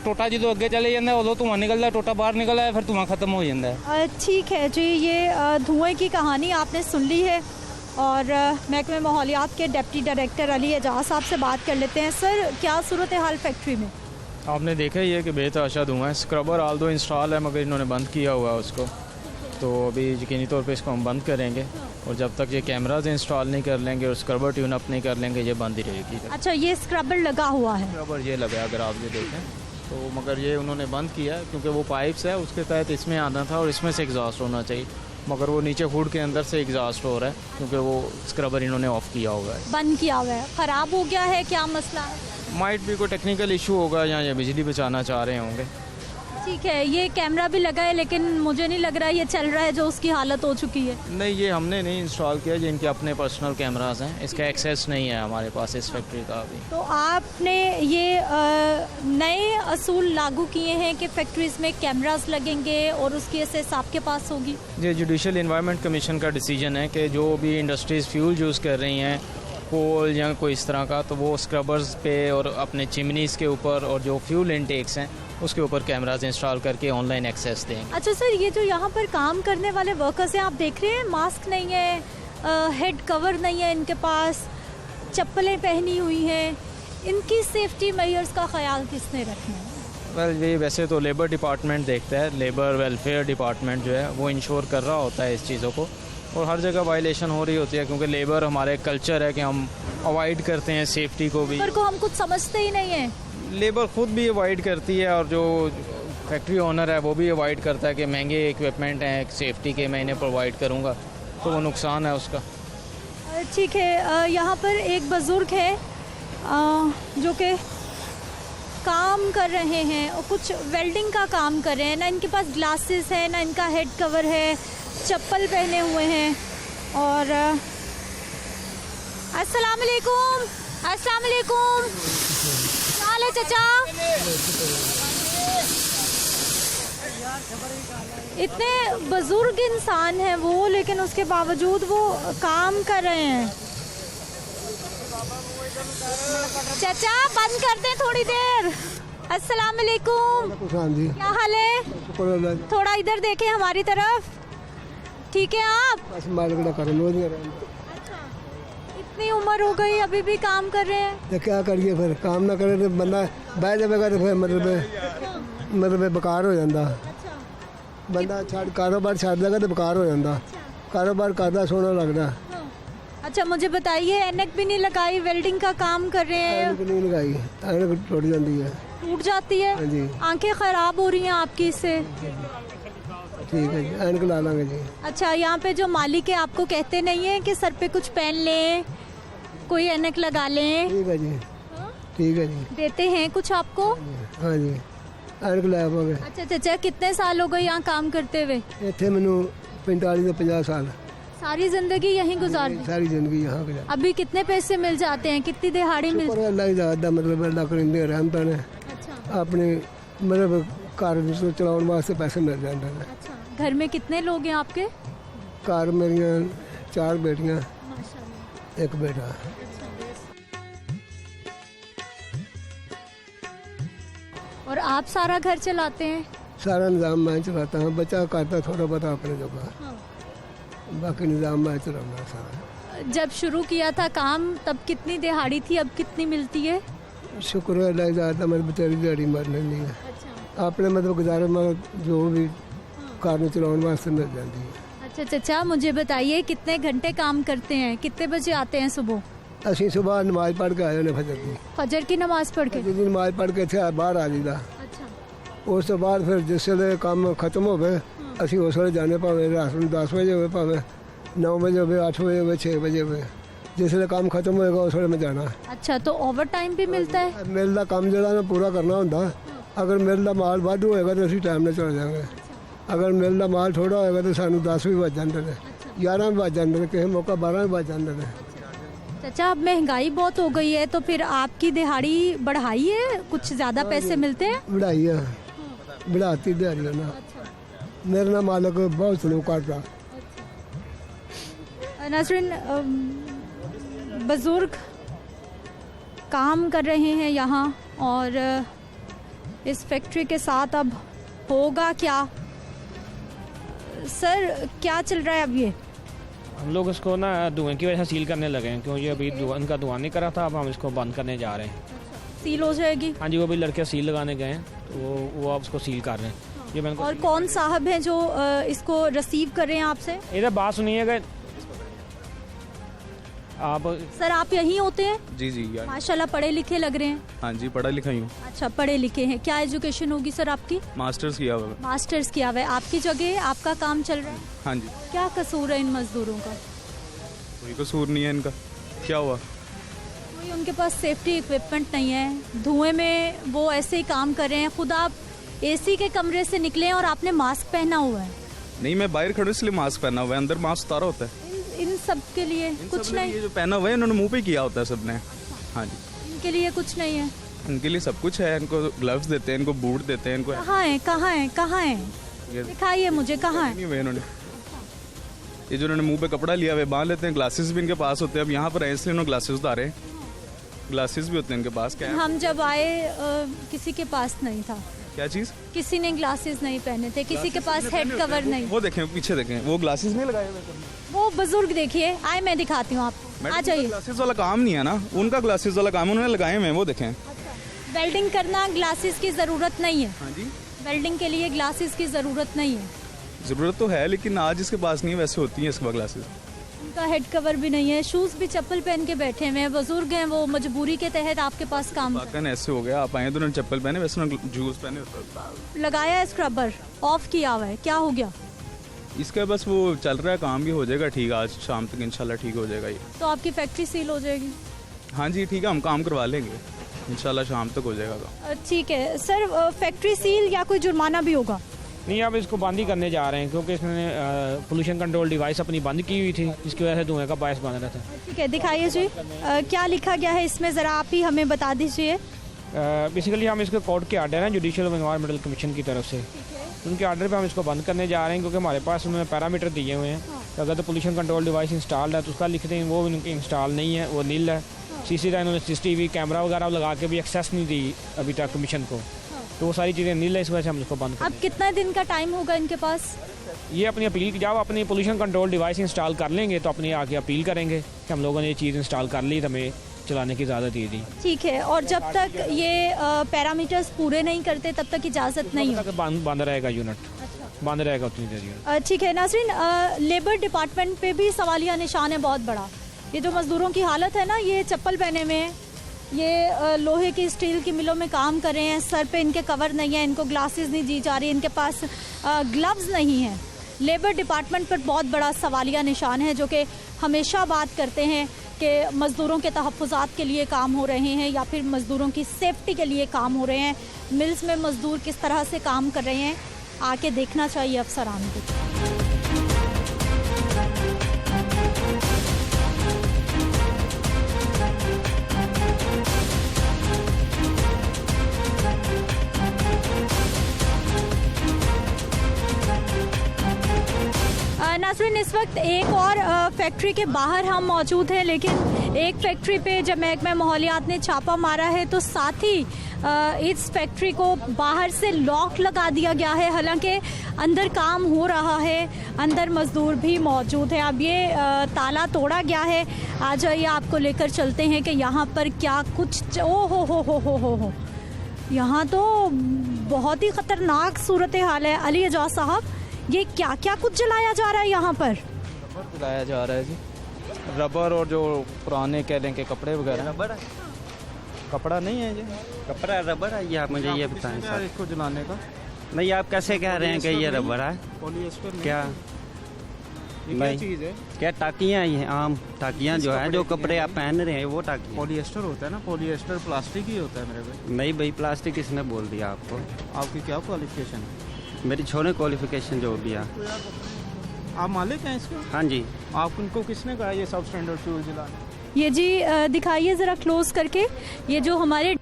S8: ਟੋਟਾ ਜਦੋਂ ਅੱਗੇ ਚਲੇ ਜਾਂਦਾ ਉਦੋਂ ਧੂਆਂ ਨਿਕਲਦਾ, ਟੋਟਾ ਬਾਹਰ ਨਿਕਲਦਾ ਫਿਰ ਧੂਆਂ ਖਤਮ ਹੋ ਜਾਂਦਾ ਹੈ।
S1: ठीक है जी, ये धुएं की कहानी आपने सुन ली है और महकमे माहौलियात के डिप्टी डायरेक्टर अली एजाज साहब से बात कर लेते हैं। सर क्या सूरत हाल फैक्ट्री में?
S8: आपने देखा ही है कि बेतहाशा धुआं है। स्क्रबर आल दो इंस्टॉल है मगर इन्होंने बंद किया हुआ है उसको, तो अभी यकीनी तौर पे इसको हम बंद करेंगे और जब तक ये कैमराज इंस्टॉल नहीं कर लेंगे और स्क्रबर ट्यून अप नहीं कर लेंगे ये बंद ही रहेगी।
S1: अच्छा, ये स्क्रबर लगा हुआ है?
S8: स्क्रबर ये लगा है अगर आप ये देखें तो, मगर ये उन्होंने बंद किया है क्योंकि वो पाइप्स है उसके तहत इसमें आना था और इसमें से एग्जॉस्ट होना चाहिए, मगर वो नीचे हुड के अंदर से एग्जॉस्ट हो रहा है क्योंकि वो स्क्रबर इन्होंने ऑफ किया हुआ है।
S1: बंद किया हुआ है, ख़राब हो गया है, क्या मसला है?
S8: माइट भी कोई टेक्निकल इशू होगा या ये बिजली बचाना चाह रहे होंगे।
S1: ठीक है, ये कैमरा भी लगा है लेकिन मुझे नहीं लग रहा ये चल रहा है जो उसकी हालत हो चुकी है।
S8: नहीं, ये हमने नहीं इंस्टॉल किया, ये इनके अपने पर्सनल कैमरास हैं, इसका एक्सेस नहीं है हमारे पास इस फैक्ट्री का अभी।
S1: तो आपने ये नए असूल लागू किए हैं कि फैक्ट्रीज में कैमरास लगेंगे और उसकी एसेस आपके पास होगी?
S8: ये जुडिशल इन्वायरमेंट कमीशन का डिसीजन है कि जो भी इंडस्ट्रीज़ फ्यूल यूज़ कर रही हैं, कोल या कोई इस तरह का, तो वो स्क्रबर्स पे और अपने चिमनीज़ के ऊपर और जो फ्यूल इनटेक्स हैं उसके ऊपर कैमराज इंस्टॉल करके ऑनलाइन एक्सेस देंगे।
S1: अच्छा सर, ये जो यहाँ पर काम करने वाले वर्कर्स हैं आप देख रहे हैं, मास्क नहीं है, हेड कवर नहीं है इनके पास, चप्पलें पहनी हुई हैं, इनकी सेफ्टी मेजर्स का ख्याल किसने रखना है?
S8: वेल, ये वैसे तो लेबर डिपार्टमेंट देखता है, लेबर वेलफेयर डिपार्टमेंट जो है वो इंश्योर कर रहा होता है इस चीज़ों को, और हर जगह वायलेशन हो रही होती है क्योंकि लेबर हमारे कल्चर है कि हम अवॉइड करते हैं सेफ्टी को भी।
S1: लेबर को हम कुछ समझते ही नहीं है।
S8: लेबर खुद भी अवॉइड करती है और जो फैक्ट्री ओनर है वो भी अवॉइड करता है कि महंगे इक्विपमेंट हैं सेफ्टी के मैं इन्हें प्रोवाइड करूँगा, तो वो नुकसान है उसका।
S1: ठीक है, यहाँ पर एक बुज़ुर्ग है जो कि काम कर रहे हैं और कुछ वेल्डिंग का काम कर रहे हैं, ना इनके पास ग्लासेस है ना इनका हेड कवर है, चप्पल पहने हुए हैं। और अस्सलाम वालेकुम, अस्सलाम वालेकुम, क्या हाल है चाचा? इतने बुजुर्ग इंसान हैं वो, लेकिन उसके बावजूद वो काम कर रहे हैं। चाचा बंद कर दें थोड़ी देर। अस्सलाम वालेकुम, क्या हाल है? थोड़ा इधर देखें हमारी तरफ, ठीक है आप? इतनी उम्र हो गई अभी भी काम कर रहे हैं,
S10: तो क्या करिए फिर, काम ना करे तो बंदा बह जाएगा तो फिर मतलब बेकार हो जाता बंदा, कारोबार छड़ देगा तो बेकार हो जाता, कारोबार करता सोना लगता।
S1: अच्छा मुझे बताइए, ऐनक भी नहीं लगाई, वेल्डिंग का काम कर रहे हैं?
S10: ऐनक नहीं लगाई, ऐनक टूट जाती है।
S1: टूट जाती है?
S10: हाँ जी।
S1: आंखें खराब हो रही हैं आपकी इससे?
S10: ठीक है जी, ऐनक ला लेंगे जी।
S1: अच्छा, यहाँ पे जो मालिक है आपको कहते नहीं है कि सर पे कुछ पहन लें, कोई ऐनक लगा लें?
S10: ठीक है जी, ठीक है जी।
S1: देते हैं कुछ आपको?
S10: हाँ जी, ऐनक लाया पाओगे।
S1: अच्छा चाचा, कितने साल हो गए यहाँ काम करते हुए?
S10: इतने मैनू 45 से 50 साल।
S1: सारी जिंदगी यहीं गुजार दी?
S10: सारी जिंदगी यहाँ गुजार।
S1: अभी कितने पैसे मिल जाते हैं, कितनी दिहाड़ी मिल?
S10: अल्लाह ज़्यादा मतलब अल्लाह करेंगे रहमत ने अपने मतलब घर चलाने वास्ते पैसे मिल जाते हैं।
S1: अच्छा, घर में कितने लोग हैं आपके?
S10: घर मेरियां 4 बेटियां, 1 बेटा।
S1: और आप सारा घर चलाते हैं?
S10: सारा निज़ाम मैं चलाता हूँ, बच्चा करता थोड़ा बहुत अपने जोगा, बाकी निज़ाम मैं चलाऊंगा सारा।
S1: जब शुरू किया था काम तब कितनी दिहाड़ी थी, अब कितनी मिलती है?
S10: शुक्र है अल्लाह ज़्यादा मेरी बेचारी दिहाड़ी मरने नहीं है, अपने मतलब गुजारे में जो भी कार चलाने वास्ते मिल जाती है।
S1: अच्छा चाचा, मुझे बताइए कितने घंटे काम करते हैं, कितने बजे आते हैं सुबह?
S10: ਅਸੀਂ सुबह नमाज पढ़ के आए ने फजर की,
S1: फजर की नमाज पढ़ के?
S10: फजर की नमाज पढ़ के इत्थे बाहर आ जाइदा।
S1: अच्छा।
S10: उस तो बाद फिर जिस वेले काम खत्म होवे ਅਸੀਂ उस वेले जाने, भावें रात ਨੂੰ 10 ਵਜੇ ਹੋਵੇ, ਭਾਵੇਂ 9 ਵਜੇ ਹੋਵੇ, 8 ਵਜੇ ਹੋਵੇ, 6 ਵਜੇ ਹੋਵੇ, जिस वेले काम खत्म होएगा उस वेले मैं जाना।
S1: अच्छा, तो ओवर टाइम भी मिलता है?
S10: मिल का काम जो ना पूरा करना होंदा, अगर मिल का माल वाधू होएगा तो ਅਸੀਂ टाइम ਨਾਲ चल जाएंगे, अगर मिल का माल थोड़ा होएगा तो सानू 10 भी बज जाते हैं, 11 भी बज जाते हैं, किसी मौका 12 भी बज जाते हैं।
S1: चाचा, अब महंगाई बहुत हो गई है तो फिर आपकी दिहाड़ी बढ़ाई है, कुछ ज़्यादा पैसे मिलते हैं?
S10: बढ़ाई है, बढ़ाती दिहाड़ी है ना, मेरे ना मालिक बहुत स्लो काटता।
S1: नाज़रीन, बुज़ुर्ग काम कर रहे हैं यहाँ और इस फैक्ट्री के साथ अब होगा क्या? सर, क्या चल रहा है अब? ये
S8: हम लोग इसको ना धुएं की वजह से सील करने लगे हैं, क्योंकि अभी इनका धुआं नहीं करा था, अब हम इसको बंद करने जा रहे हैं।
S1: सील हो जाएगी?
S8: हाँ जी, वो भी लड़के सील लगाने गए हैं, तो वो अब उसको सील कर रहे हैं। ये मैंने
S1: और कौन साहब हैं जो इसको रिसीव कर रहे हैं आपसे?
S8: इधर बात सुनिएगा आप।
S1: सर, आप यहीं होते हैं?
S11: जी जी यार,
S1: माशाल्लाह पढ़े लिखे लग रहे हैं।
S11: हाँ जी, पढ़ा लिखा ही हूँ।
S1: अच्छा, पढ़े लिखे हैं। क्या एजुकेशन होगी सर आपकी?
S11: मास्टर्स किया हुआ है।
S1: मास्टर्स किया हुआ है। आपकी जगह आपका काम चल रहा है?
S11: हाँ जी।
S1: क्या कसूर है इन मजदूरों का?
S11: कोई कसूर नहीं है इनका, क्या हुआ?
S1: कोई उनके पास सेफ्टी इक्विपमेंट नहीं है, धुएं में वो ऐसे ही काम कर रहे हैं। खुद आप एसी के कमरे से निकले और आपने मास्क पहना हुआ है।
S11: नहीं, मैं बाहर खड़े इसलिए मास्क पहना हुआ है, अंदर मास्क उतारा होता है।
S1: इन सब के लिए कुछ नहीं?
S11: ये जो पहना हुआ है इन्होंने मुंह पे किया होता है सबने। हाँ जी,
S1: इनके लिए कुछ नहीं है?
S11: इनके लिए सब कुछ है, इनको ग्लव्स देते हैं, इनको बूट देते हैं, इनको।
S1: कहाँ है, कहाँ है, कहाँ है? दिखाइए मुझे, कहाँ है?
S11: नहीं हुए इन्होंने, ये जो इन्होंने मुंह पे कपड़ा लिया हुआ है बांध लेते हैं। ग्लासेस भी इनके पास होते हैं, अब यहाँ पर है इसलिए इन्होंने ग्लासेस उतारे, ग्लासेस भी होते हैं इनके पास। क्या
S1: हम जब आए किसी के पास नहीं था।
S11: क्या चीज?
S1: किसी ने ग्लासेस नहीं पहने थे, किसी के पास हेड कवर नहीं।
S11: वो देखें, पीछे देखें, वो ग्लासेस नहीं लगाए हुए।
S1: वो बुजुर्ग देखिए, आए मैं दिखाती हूँ आपको, आ जाइए।
S11: ग्लासेस वाला काम नहीं है ना, उनका ग्लासेस वाला काम उन्होंने लगाए हुए हैं, वो देखें।
S1: वेल्डिंग करना ग्लासेस की जरूरत नहीं है।
S11: हाँ जी,
S1: वेल्डिंग के लिए ग्लासेस की जरूरत नहीं है।
S11: जरूरत तो है, लेकिन आज जिसके पास नहीं है वैसे होती है इसके पास ग्लासेस।
S1: उनका हेड कवर भी नहीं है, शूज भी चप्पल पहन के बैठे हुए हैं। बुजुर्ग हैं, वो मजबूरी के तहत आपके पास काम कर रहे हैं।
S11: ऐसे हो गया, आप आए तो उन्होंने चप्पल पहने, वैसे उन्होंने जूस पहने।
S1: लगाया है स्क्रबर, ऑफ किया हुआ है, क्या हो गया?
S11: इसका बस वो चल रहा है, काम भी हो जाएगा ठीक, आज शाम तक इंशाल्लाह ठीक हो जाएगा ये।
S1: तो आपकी फैक्ट्री सील हो जाएगी?
S11: हाँ जी ठीक है, हम काम करवा लेंगे इंशाल्लाह, शाम तक हो जाएगा।
S1: ठीक है सर, फैक्ट्री सील या कोई जुर्माना भी होगा?
S8: नहीं, आप इसको बंद ही करने जा रहे हैं, क्योंकि इसने पोल्यूशन कंट्रोल डिवाइस अपनी बंद की हुई थी, जिसकी वजह से धुएं का बायस बन रहा था।
S1: ठीक है, दिखाइए जी, क्या लिखा गया है इसमें, ज़रा आप ही हमें बता दीजिए।
S8: बेसिकली हम इसको कोर्ट के आर्डर हैं जुडिशियल एनवायरमेंटल कमीशन की तरफ से, उनके आर्डर पे हम इसको बंद करने जा रहे हैं, क्योंकि हमारे पास उन्होंने पैरामीटर दिए हुए हैं। तो अगर तो पोल्यूशन कंट्रोल डिवाइस इंस्टॉल्ड है तो उसका लिखते हैं, वो उनके इंस्टॉल नहीं है, वो नील है। इन्होंने CCTV कैमरा वगैरह लगा के भी एक्सेस नहीं दी अभी तक कमीशन को, तो वो सारी चीज़ें नील है, इस वजह से हम इसको बंद कर।
S1: अब कितना दिन का टाइम होगा इनके पास?
S8: ये अपनी अपील की, जब अपनी पोल्यूशन कंट्रोल डिवाइस इंस्टॉल कर लेंगे तो अपनी आगे अपील करेंगे कि हम लोगों ने ये चीज़ इंस्टॉल कर ली, तो हमें चलाने की इजाज़त दे दी।
S1: ठीक है, और जब तक ये पैरामीटर्स पूरे नहीं करते तब तक इजाज़त नहीं होगी?
S8: बंद रहेगा यूनिट, बंद रहेगा उतनी देर।
S1: ठीक है नाज़रीन, लेबर डिपार्टमेंट पे भी सवालिया निशान है बहुत बड़ा। ये जो मज़दूरों की हालत है ना, ये चप्पल पहने हुए हैं, ये लोहे की स्टील की मिलों में काम कर रहे हैं, सर पे इनके कवर नहीं है, इनको ग्लासेस नहीं दी जा रही, इनके पास ग्लव्स नहीं हैं। लेबर डिपार्टमेंट पर बहुत बड़ा सवालिया निशान है, जो कि हमेशा बात करते हैं कि मज़दूरों के तहफ़्फ़ुज़ात के लिए काम हो रहे हैं या फिर मज़दूरों की सेफ्टी के लिए काम हो रहे हैं। मिल्स में मज़दूर किस तरह से काम कर रहे हैं, आके देखना चाहिए अफसरान को। नाज़रीन, इस वक्त एक और फैक्ट्री के बाहर हम मौजूद हैं, लेकिन एक फैक्ट्री पे जब महकमा माहौलियात ने छापा मारा है तो साथ ही इस फैक्ट्री को बाहर से लॉक लगा दिया गया है। हालांकि अंदर काम हो रहा है, अंदर मजदूर भी मौजूद हैं। अब ये ताला तोड़ा गया है। आ जाइए, आपको लेकर चलते हैं कि यहाँ पर क्या कुछ ओ हो यहाँ तो बहुत ही ख़तरनाक सूरत हाल है। अली एजाज साहब, ये क्या क्या कुछ जलाया जा रहा है यहाँ पर?
S8: रबर जलाया जा रहा है जी, रबर और जो पुराने कह लें के कपड़े वगैरह।
S2: रबर है?
S8: कपड़ा नहीं है जी,
S2: कपड़ा रबर है ये? आप मुझे ये बताएं
S8: सर, इसको जलाने का।
S2: नहीं, आप कैसे कह रहे हैं कि ये रबर है?
S8: पॉलिएस्टर
S2: क्या
S8: नहीं चीज़ है?
S2: क्या टाकियाँ? ये आम टाकियाँ जो है, जो कपड़े आप पहन रहे हैं वो टाकियाँ?
S8: पॉलिएस्टर होता है ना, पॉलिएस्टर प्लास्टिक ही होता है मेरे पे।
S2: नहीं भाई, प्लास्टिक किसने बोल दिया आपको?
S8: आपकी क्या क्वालिफिकेशन है?
S2: मेरी छोटे क्वालिफिकेशन जो भी है।
S8: आप मालिक हैं इसके?
S2: हाँ जी।
S8: आप उनको किसने कहा ये सब स्टैंडर्ड फ्यूल जलाना?
S1: ये जी दिखाइए ज़रा क्लोज करके। ये जो हमारे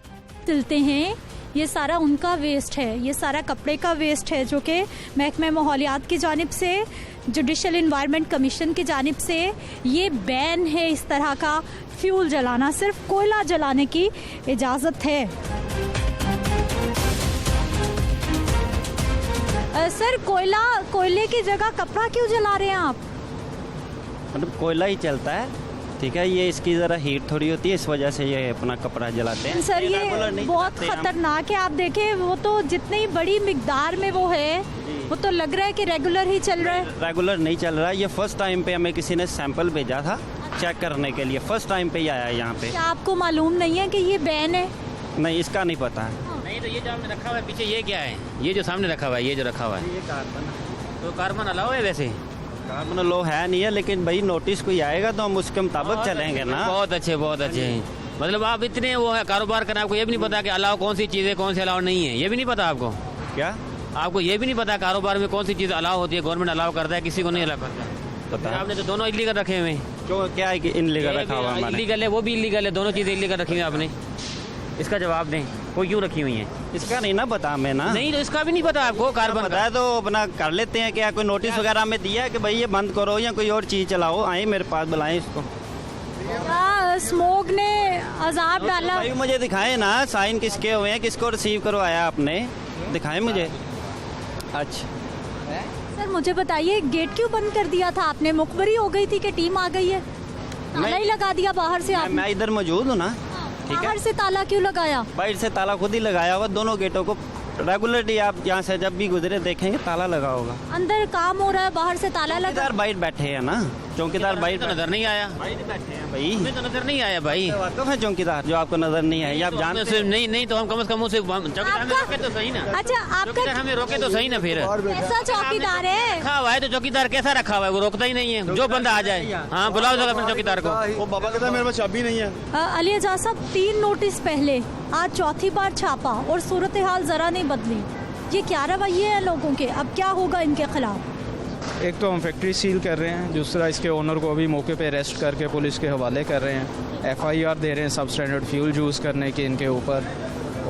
S1: तिलते हैं, ये सारा उनका वेस्ट है, ये सारा कपड़े का वेस्ट है, जो कि महकमा माहौलियात की जानिब से, जुडिशल इन्वायरमेंट कमीशन की जानिब से ये बैन है इस तरह का फ्यूल जलाना। सिर्फ कोयला जलाने की इजाज़त है। सर, कोयले की जगह कपड़ा क्यों जला रहे हैं आप?
S2: मतलब कोयला ही चलता है, ठीक है। ये इसकी ज़रा हीट थोड़ी होती है, इस वजह से ये अपना कपड़ा जलाते हैं।
S1: सर, ये बहुत खतरनाक है। आप देखें, वो तो जितनी बड़ी मिकदार में वो है, वो तो लग रहा है कि रेगुलर ही चल रहा है।
S2: रेगुलर नहीं चल रहा है। ये फर्स्ट टाइम पे हमें किसी ने सैंपल भेजा था चेक करने के लिए, फर्स्ट टाइम पे ही आया है यहाँ पे।
S1: क्या आपको मालूम नहीं है कि ये बैन है?
S2: नहीं, इसका नहीं पता है। नहीं तो ये जो हमने रखा हुआ है पीछे, ये क्या है? ये जो सामने रखा हुआ है, ये जो रखा हुआ है, ये कार्बन। तो कार्बन अलाउ है? वैसे कार्बन लो है नहीं है, लेकिन भाई नोटिस कोई आएगा तो हम उसके मुताबिक चलेंगे ना। बहुत अच्छे, बहुत अच्छे। मतलब आप इतने वो है कारोबार करना, आपको ये भी नहीं पता कि अलाउ कौन सी चीज़ है, कौन सी अलाउ नहीं है? ये भी नहीं पता आपको? क्या आपको ये भी नहीं पता कारोबार में कौन सी चीज़ अलाउ होती है? गवर्नमेंट अलाउ करता है, किसी को नहीं अलाउ करता। पता आपने तो दोनों इलीगल रखे हुए हैं। क्यों, क्या है कि इनलीगल रखा हुआ है? इलीगल है, वो भी इलीगल है, दोनों चीज़ें इलीगल रखी हुई है आपने। इसका जवाब दें, वो क्यों रखी हुई है? इसका नहीं ना पता हमें ना। नहीं तो इसका भी नहीं पता आपको? कार्बन पता है तो अपना कर लेते हैं। क्या कोई नोटिस वगैरह में दिया है कि भाई ये बंद करो या कोई और चीज़ चलाओ? आए मेरे पास, बुलाएं इसको।
S1: स्मोक ने अजाब डाला।
S2: भाई मुझे दिखाएं ना, साइन किसके हुए हैं, किसको रिसीव करवाया आपने, दिखाएं मुझे। अच्छा
S1: सर, मुझे बताइए, गेट क्यों बंद कर दिया था आपने? मुखबरी हो गई थी कि टीम आ गई है, ताला ही लगा दिया बाहर से आपने।
S2: मैं इधर मौजूद हूँ ना, ठीक है।
S1: बाहर से ताला क्यों लगाया?
S2: बाहर से ताला खुद ही लगाया होगा, दोनों गेटों को रेगुलरली आप यहाँ से जब भी गुजरे देखेंगे ताला लगा होगा।
S1: अंदर काम हो रहा है, बाहर से ताला लगा।
S2: चौकीदार बाहर बैठे हैं ना, चौकीदार बाहर तो नजर नहीं आया। बैठे हैं भाई, हमें तो नजर नहीं आया भाई। वाकफ है चौकीदार जो आपको नजर नहीं आया? आप जानते हैं? नहीं तो हम कम से कम उसे चौकीदार रोके तो सही ना।
S1: अच्छा, आपका
S2: हमें रोके तो सही ना। फिर
S1: कैसा चौकीदार है?
S2: रखा हुआ है तो चौकीदार कैसा रखा हुआ है? वो रोकता ही नहीं है, जो बंदा आ जाए। हाँ, बुलाओ जरा अपने चौकीदार को।
S11: वो बाबा कहता है मेरे पास चाबी नहीं है।
S1: अली एजाज साहब, 3 नोटिस पहले, आज चौथी बार छापा और सूरत हाल जरा नहीं बदली। ये क्या रवैये हैं लोगों के? अब क्या होगा इनके खिलाफ?
S8: एक तो हम फैक्ट्री सील कर रहे हैं, दूसरा इसके ओनर को अभी मौके पे अरेस्ट करके पुलिस के हवाले कर रहे हैं, FIR दे रहे हैं सब स्टैंडर्ड फ्यूल यूज़ करने के इनके ऊपर।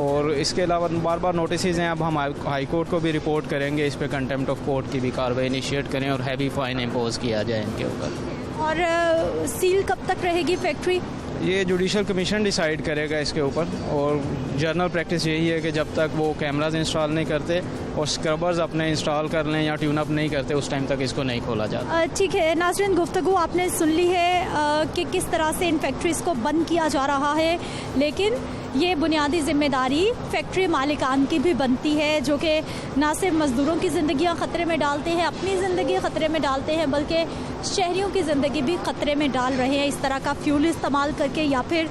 S8: और इसके अलावा बार बार नोटिस हैं। अब हम हाई कोर्ट को भी रिपोर्ट करेंगे, इस पर कंटेम्प्ट ऑफ कोर्ट की भी कार्रवाई इनिशिएट करें और हैवी फाइन इम्पोज किया जाए इनके ऊपर।
S1: और सील कब तक रहेगी फैक्ट्री?
S8: ये जुडिशल कमीशन डिसाइड करेगा इसके ऊपर। और जर्नल प्रैक्टिस यही है कि जब तक वो कैमराज इंस्टॉल नहीं करते और स्क्रबर्स अपने इंस्टॉल कर लें या ट्यून अप नहीं करते, उस टाइम तक इसको नहीं खोला जाता।
S1: ठीक है नाज़रीन, गुफ्तगू आपने सुन ली है कि किस तरह से इन फैक्ट्रीज़ को बंद किया जा रहा है, लेकिन ये बुनियादी जिम्मेदारी फैक्ट्री मालिकान की भी बनती है, जो कि ना सिर्फ मज़दूरों की ज़िंदगियाँ ख़तरे में डालते हैं, अपनी ज़िंदगी ख़तरे में डालते हैं, बल्कि शहरियों की ज़िंदगी भी ख़तरे में डाल रहे हैं। इस तरह का फ्यूल इस्तेमाल करके या फिर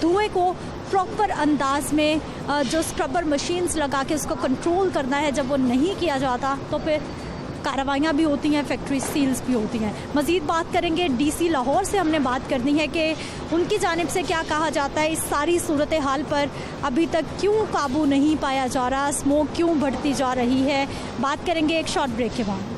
S1: धुएँ को प्रॉपर अंदाज में जो स्क्रबर मशीन्स लगा के उसको कंट्रोल करना है, जब वो नहीं किया जाता तो फिर कार्रवाइयाँ भी होती हैं, फैक्ट्री सील्स भी होती हैं। मज़ीद बात करेंगे, DC लाहौर से हमने बात करनी है कि उनकी जानिब से क्या कहा जाता है इस सारी सूरत हाल पर। अभी तक क्यों काबू नहीं पाया जा रहा, स्मोक क्यों बढ़ती जा रही है, बात करेंगे एक शॉर्ट ब्रेक के बाद।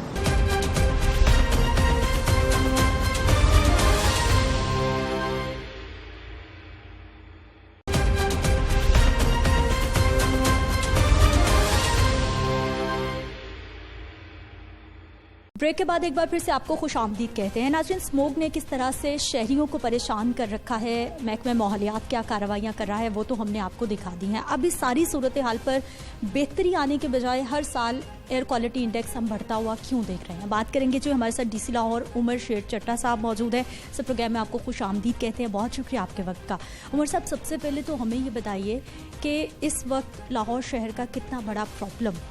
S1: ब्रेक के बाद एक बार फिर से आपको खुशामदीद कहते हैं। नाज़रीन, स्मोग ने किस तरह से शहरियों को परेशान कर रखा है, महकमा माहौलियात क्या कार्रवाइयाँ कर रहा है, वो तो हमने आपको दिखा दी हैं। अब इस सारी सूरत हाल पर बेहतरी आने के बजाय हर साल एयर क्वालिटी इंडेक्स हम बढ़ता हुआ क्यों देख रहे हैं, बात करेंगे। जो हमारे साथ DC लाहौर उमर शेर चट्टा साहब मौजूद है। इस प्रोग्राम में आपको खुशामदीद कहते हैं। बहुत शुक्रिया आपके वक्त का। उमर साहब, सबसे पहले तो हमें ये बताइए कि इस वक्त लाहौर शहर का कितना बड़ा प्रॉब्लम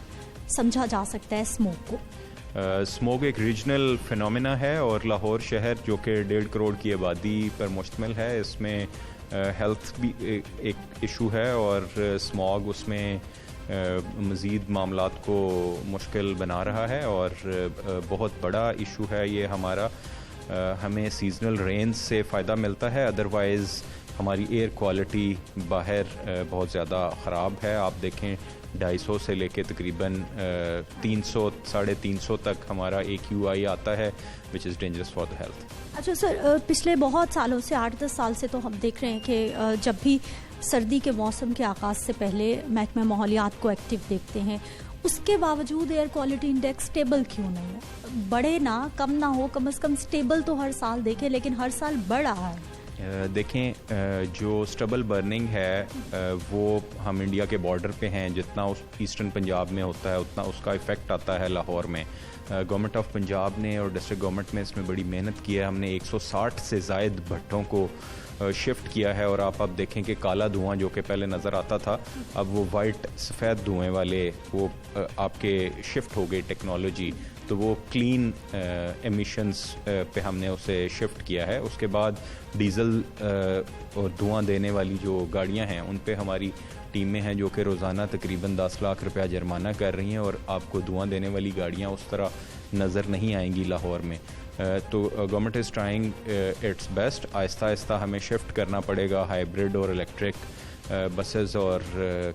S1: समझा जा सकता है स्मोक को?
S12: स्मोग एक रीजनल फिनोमेना है और लाहौर शहर जो कि 1.5 करोड़ की आबादी पर मुश्तमिल है, इसमें हेल्थ भी एक इशू है और स्मॉग उसमें मज़ीद मामलात को मुश्किल बना रहा है और बहुत बड़ा इशू है ये हमारा। हमें सीजनल रेंज से फ़ायदा मिलता है, अदरवाइज़ हमारी एयर क्वालिटी बाहर बहुत ज़्यादा ख़राब है। आप देखें 250 से लेके तकरीबन 300 350 तक हमारा AQI आता है, which is dangerous for the health.
S1: अच्छा सर, पिछले बहुत सालों से 8-10 साल से तो हम देख रहे हैं कि जब भी सर्दी के मौसम के आगाज़ से पहले महकमा माहौलियात को एक्टिव देखते हैं, उसके बावजूद एयर क्वालिटी इंडेक्स स्टेबल क्यों नहीं है? बढ़े ना, कम ना हो, कम से कम स्टेबल तो हर साल देखें, लेकिन हर साल बढ़ रहा है।
S12: देखें, जो स्टबल बर्निंग है वो हम इंडिया के बॉर्डर पे हैं, जितना उस ईस्टर्न पंजाब में होता है उतना उसका इफ़ेक्ट आता है लाहौर में। गवर्नमेंट ऑफ पंजाब ने और डिस्ट्रिक्ट गवर्नमेंट ने इसमें बड़ी मेहनत की है। हमने 160 से ज़ायद भट्टों को शिफ्ट किया है और आप अब देखें कि काला धुआं जो कि पहले नज़र आता था, अब वो वाइट सफ़ेद धुएँ वाले वो आपके शिफ्ट हो गई टेक्नोलॉजी, तो वो क्लीन एमिशंस पे हमने उसे शिफ्ट किया है। उसके बाद डीज़ल और धुआं देने वाली जो गाड़ियां हैं उन पे हमारी टीमें हैं जो कि रोज़ाना तकरीबन 10 लाख रुपया जुर्माना कर रही हैं और आपको धुआं देने वाली गाड़ियां उस तरह नज़र नहीं आएंगी लाहौर में। तो government is trying its best. आहिस्ता आहिस्ता हमें शिफ्ट करना पड़ेगा हाइब्रिड और इलेक्ट्रिक बसेस और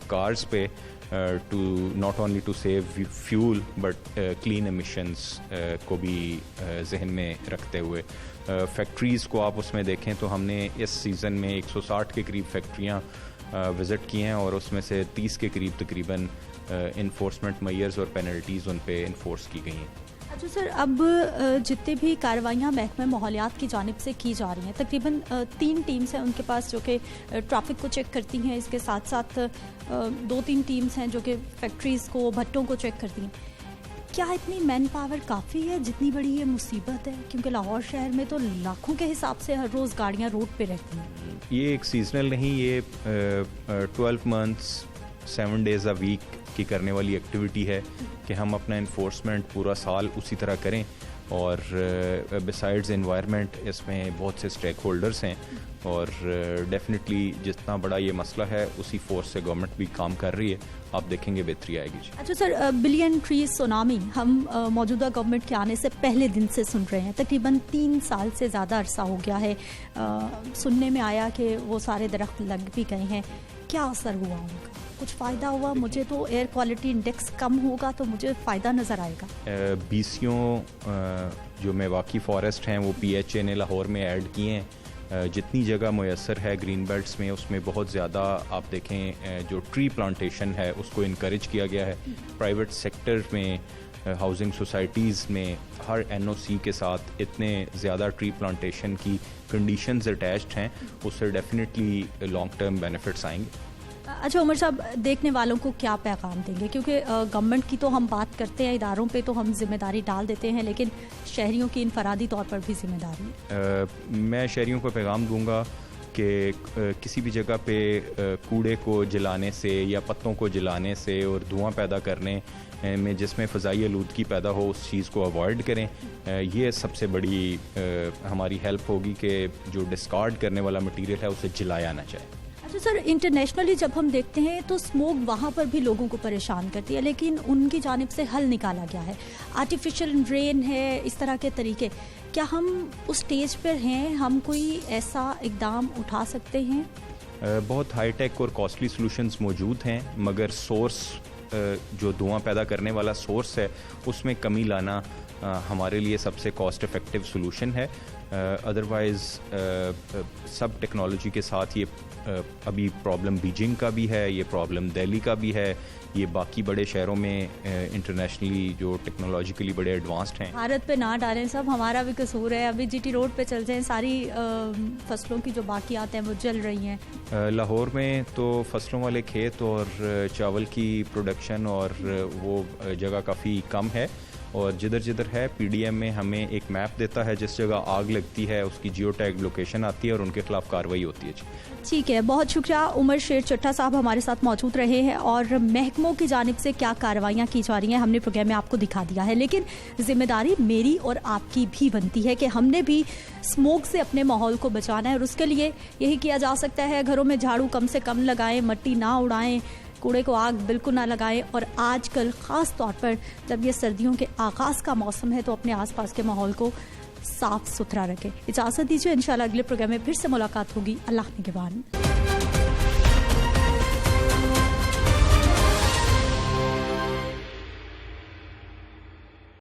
S12: कार्स पे, to not only to save fuel but clean emissions को भी जहन में रखते हुए। फैक्ट्रीज़ को आप उसमें देखें तो हमने इस सीज़न में 160 के करीब फैक्ट्रियाँ विज़िट की हैं और उसमें से 30 के करीब तकरीबन इन्फोर्समेंट मेजर्स और पेनल्टीज़ उन पे इन्फोर्स की गई हैं।
S1: अच्छा सर, अब जितने भी कार्रवाइयाँ महकमा माहौलियात की जानिब से की जा रही हैं, तकरीबन 3 टीम्स हैं उनके पास जो कि ट्रैफिक को चेक करती हैं, इसके साथ साथ 2-3 टीम्स हैं जो कि फैक्ट्रीज़ को, भट्टों को चेक करती हैं। क्या इतनी मैन पावर काफ़ी है जितनी बड़ी ये मुसीबत है? क्योंकि लाहौर शहर में तो लाखों के हिसाब से हर रोज़ गाड़ियाँ रोड पे रहती हैं।
S12: ये एक सीजनल नहीं, ये 12 मंथ्स 7 डेज़ अ वीक की करने वाली एक्टिविटी है कि हम अपना इन्फोर्समेंट पूरा साल उसी तरह करें। और बिसाइड्स एनवायरनमेंट इसमें बहुत से स्टेक होल्डर्स हैं और डेफिनेटली जितना बड़ा ये मसला है उसी फोर्स से गवर्नमेंट भी काम कर रही है। आप देखेंगे बेहतरी आएगी जी।
S1: अच्छा सर, बिलियन ट्रीज सुनामी हम मौजूदा गवर्नमेंट के आने से पहले दिन से सुन रहे हैं, तकरीबन 3 साल से ज़्यादा अरसा हो गया है। सुनने में आया कि वो सारे दरख्त लग भी गए हैं। क्या असर हुआ उनका? कुछ फ़ायदा हुआ? मुझे तो एयर क्वालिटी इंडेक्स कम होगा तो मुझे फ़ायदा नज़र आएगा।
S12: BCO जो मेवाकी फॉरेस्ट हैं वो PHA ने लाहौर में ऐड किए हैं। जितनी जगह मुयसर है ग्रीन बेल्ट्स में उसमें बहुत ज़्यादा आप देखें जो ट्री प्लांटेशन है उसको इनकरेज किया गया है। प्राइवेट सेक्टर में हाउसिंग सोसाइटीज़ में हर NOC के साथ इतने ज़्यादा ट्री प्लांटेशन की कंडीशंस अटैच्ड हैं, उससे डेफिनेटली लॉन्ग टर्म बेनिफिट्स आएंगे।
S1: अच्छा उमर साहब, देखने वालों को क्या पैगाम देंगे? क्योंकि गवर्नमेंट की तो हम बात करते हैं, इदारों पे तो हम जिम्मेदारी डाल देते हैं, लेकिन शहरियों की इनफरादी तौर पर भी जिम्मेदारी है।
S12: मैं शहरियों को पैगाम दूंगा कि किसी भी जगह पे कूड़े को जलाने से या पत्तों को जलाने से और धुआं पैदा करने में जिसमें फ़ज़ाई आलूदगी पैदा हो उस चीज़ को अवॉइड करें। ये सबसे बड़ी हमारी हेल्प होगी कि जो डिस्कार्ड करने वाला मटीरियल है उसे जलाया ना जाए।
S1: अच्छा सर, इंटरनेशनली जब हम देखते हैं तो स्मोक वहाँ पर भी लोगों को परेशान करती है, लेकिन उनकी जानिब से हल निकाला गया है। आर्टिफिशियल रेन है, इस तरह के तरीके। क्या हम उस स्टेज पर हैं, हम कोई ऐसा इकदाम उठा सकते हैं?
S12: बहुत हाई टेक और कॉस्टली सॉल्यूशंस मौजूद हैं, मगर सोर्स जो धुआं पैदा करने वाला सोर्स है उसमें कमी लाना हमारे लिए सबसे कॉस्ट इफ़ेक्टिव सॉल्यूशन है। अदरवाइज़ सब टेक्नोलॉजी के साथ ये अभी प्रॉब्लम बीजिंग का भी है, ये प्रॉब्लम दिल्ली का भी है, ये बाकी बड़े शहरों में इंटरनेशनली जो टेक्नोलॉजिकली बड़े एडवांस्ड हैं।
S1: भारत पे ना डालें, सब हमारा भी कसूर है। अभी जीटी रोड पे चल जाएं, सारी फसलों की जो बाकी आते हैं वो जल रही हैं।
S12: लाहौर में तो फसलों वाले खेत और चावल की प्रोडक्शन और वो जगह काफ़ी कम है, और जिधर जिधर है पीडीएम में हमें एक मैप देता है, जिस जगह आग लगती है उसकी जियो टैग लोकेशन आती है और उनके खिलाफ कार्रवाई होती है।
S1: ठीक है, बहुत शुक्रिया। उमर शेर चट्टा साहब हमारे साथ मौजूद रहे हैं, और महकमों की जानिब से क्या कार्रवाइयाँ की जा रही हैं हमने प्रोग्राम में आपको दिखा दिया है, लेकिन जिम्मेदारी मेरी और आपकी भी बनती है कि हमने भी स्मोक से अपने माहौल को बचाना है, और उसके लिए यही किया जा सकता है, घरों में झाड़ू कम से कम लगाएं, मिट्टी ना उड़ाएं, कूड़े को आग बिल्कुल ना लगाएं, और आजकल ख़ास तौर पर जब ये सर्दियों के आगाज़ का मौसम है तो अपने आसपास के माहौल को साफ सुथरा रखें। इजाज़त दीजिए, इंशाल्लाह अगले प्रोग्राम में फिर से मुलाकात होगी। अल्लाह निगहबान।